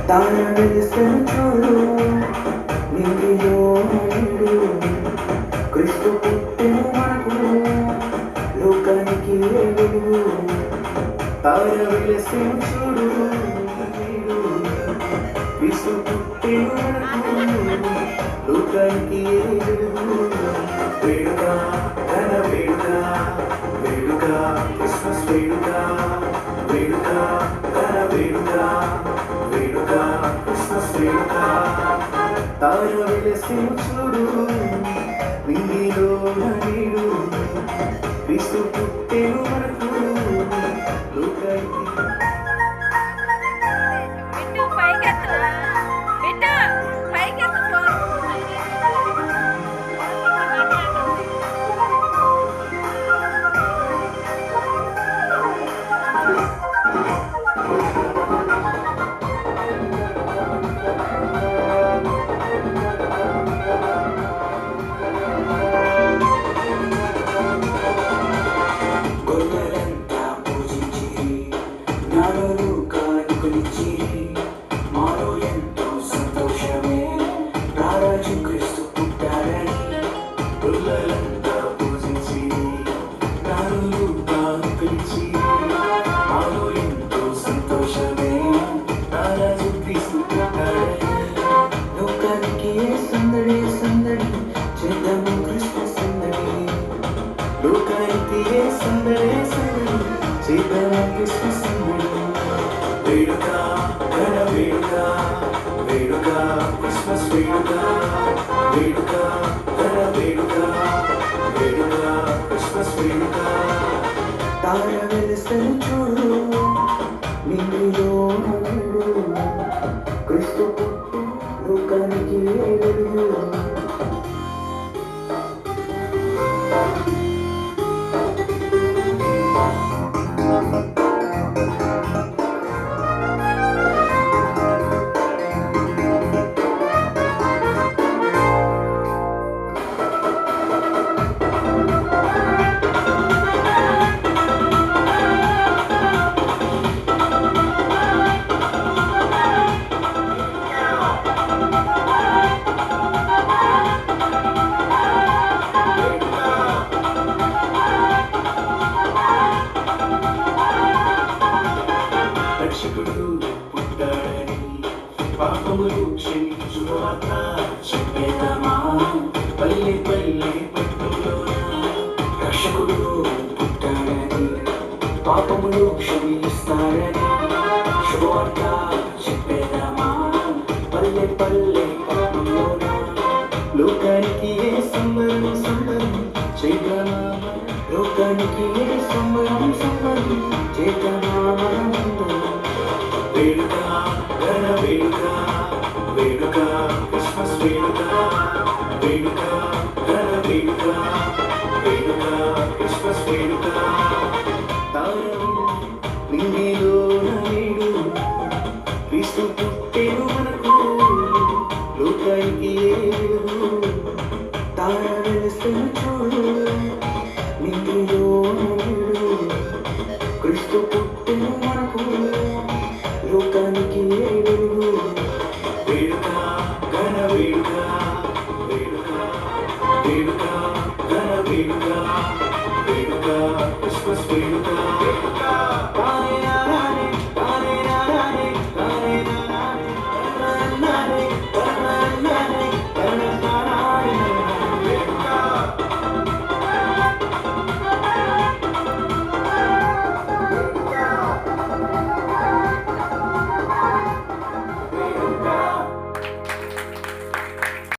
తాను వెలిసిన చూడు నింగిలో నీడు క్రీస్తు పుట్టెను మనకు లోకానికి వెలుగు తాను వెలిసిన చూడు నీడు క్రీస్తు పుట్టెను మనకు లోకానికి వెలుగు వేడుక ఘన వేడుక వేడుక క్రిస్మస్ వేడుక వేడుక ఘన వేడుక వేడుక క్రిస్మస్ వేడుక తార వెలిసిన చూడు నింగిలో నీడు క్రీస్తు పుట్టెను మనకు లోకానికి వేడుక ఘన వేడుక వేడుక క్రిస్మస్ వేడుక వేడుక ఘన వేడుక వేడుక క్రిస్మస్ వేడుక తార వెలిసిన చూడు నింగిలో నీడు క్రీస్తు పుట్టు లోకానికి వెలుగు పాపములు క్షమించువాక చెప్పేదమా పల్లె పల్లె పట్టులోన రక్షకుడు పుట్టాడని పాపములు క్షమిస్తాడని శుభవార్త చెప్పేదమా పల్లె పల్లె పట్టులోన లోకానికి సంబరం సంబరం చేద్దామా లోకానికి సంబరం సంబరం చేద్దామా వేడుక ఘన వేడుక వేడుక క్రిస్మస్ వేడుక వేడుక ఘన వేడుక వేడుక క్రిస్మస్ వేడుక తారలు నింగిలో నీడు క్రీస్తు పుట్టెను మనకు లోకానికి వెలుగు తార వెలిసిన చూడు నింగిలో నీడు క్రీస్తు పుట్టెను మనకు లోకానికి వెలుగు వేడుక ఘన వేడుక వేడుక వేడుక ఘన వేడుక వేడుక క్రిస్మస్ వేడుక